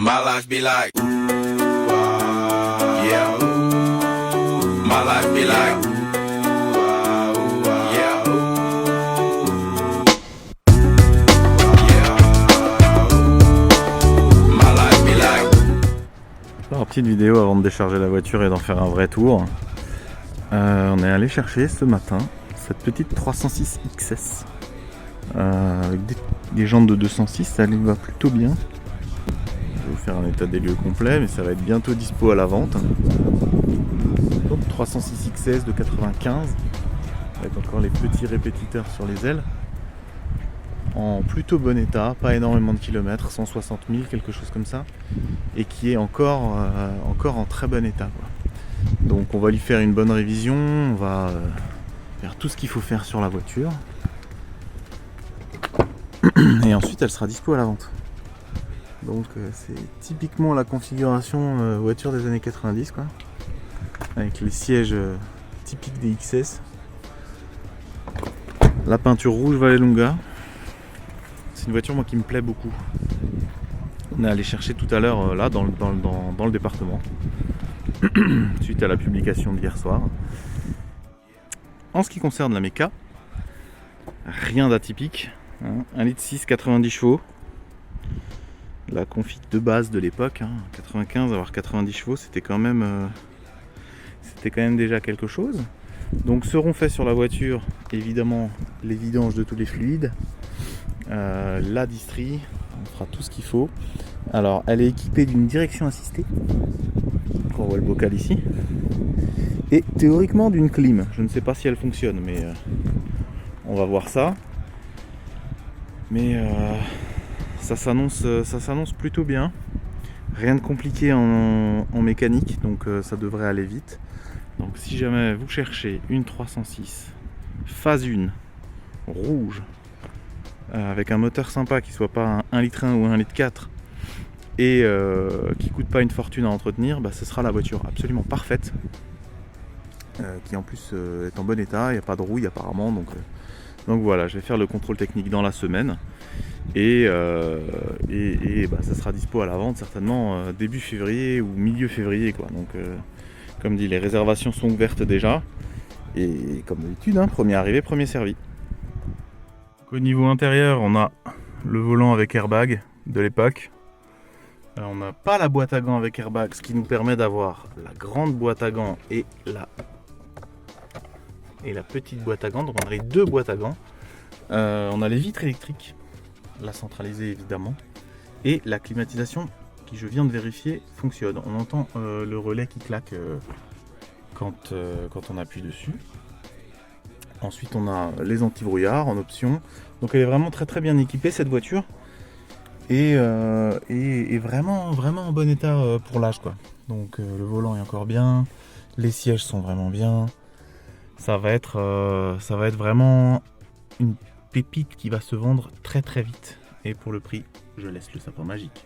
My life be like, ooh, yeah, ooh, my life be like, ooh, yeah, ooh, my life be like. Alors, petite vidéo avant de décharger la voiture et d'en faire un vrai tour. On est allé chercher ce matin cette petite 306 XS avec des jantes de 206, ça lui va plutôt bien. Je vais vous faire un état des lieux complet, mais ça va être bientôt dispo à la vente. Donc 306 XS de 95 avec encore les petits répétiteurs sur les ailes, en plutôt bon état, pas énormément de kilomètres, 160 000, quelque chose comme ça, et qui est encore en très bon état, quoi. Donc on va lui faire une bonne révision, on va faire tout ce qu'il faut faire sur la voiture, et ensuite elle sera dispo à la vente. Donc c'est typiquement la configuration voiture des années 90, quoi, avec les sièges typiques des XS, la peinture rouge Vallelunga. C'est une voiture moi qui me plaît beaucoup. On est allé chercher tout à l'heure là dans le département suite à la publication d'hier soir. En ce qui concerne la méca, rien d'atypique, hein. 1,6 litre 90 chevaux, la config de base de l'époque, hein. 95 avoir 90 chevaux, c'était quand même déjà quelque chose. Donc seront faits sur la voiture évidemment les vidanges de tous les fluides, la distrie, on fera tout ce qu'il faut. Alors elle est équipée d'une direction assistée, on voit le bocal ici, et théoriquement d'une clim. Je ne sais pas si elle fonctionne, mais on va voir ça. Mais ça s'annonce plutôt bien. Rien de compliqué en mécanique, donc ça devrait aller vite. Donc si jamais vous cherchez une 306 phase 1 rouge avec un moteur sympa qui soit pas un 1,1 litre ou un 1,4 litre et qui coûte pas une fortune à entretenir, bah, ce sera la voiture absolument parfaite, qui en plus est en bon état, il n'y a pas de rouille apparemment, donc voilà, je vais faire le contrôle technique dans la semaine et bah, ça sera dispo à la vente certainement début février ou milieu février, quoi. Donc comme dit, les réservations sont ouvertes déjà, et comme d'habitude, hein, premier arrivé, premier servi. Au niveau intérieur, on a le volant avec airbag de l'époque. On n'a pas la boîte à gants avec airbag, ce qui nous permet d'avoir la grande boîte à gants et la petite boîte à gants. Donc on a les deux boîtes à gants. On a les vitres électriques, la centralisée évidemment, et la climatisation qui, je viens de vérifier, fonctionne. On entend le relais qui claque quand on appuie dessus. Ensuite on a les anti-brouillard en option. Donc elle est vraiment très très bien équipée cette voiture. Et vraiment en bon état pour l'âge, quoi. Donc le volant est encore bien, les sièges sont vraiment bien. Ça va être vraiment une pépite qui va se vendre très très vite. Et pour le prix, je laisse le sapin magique.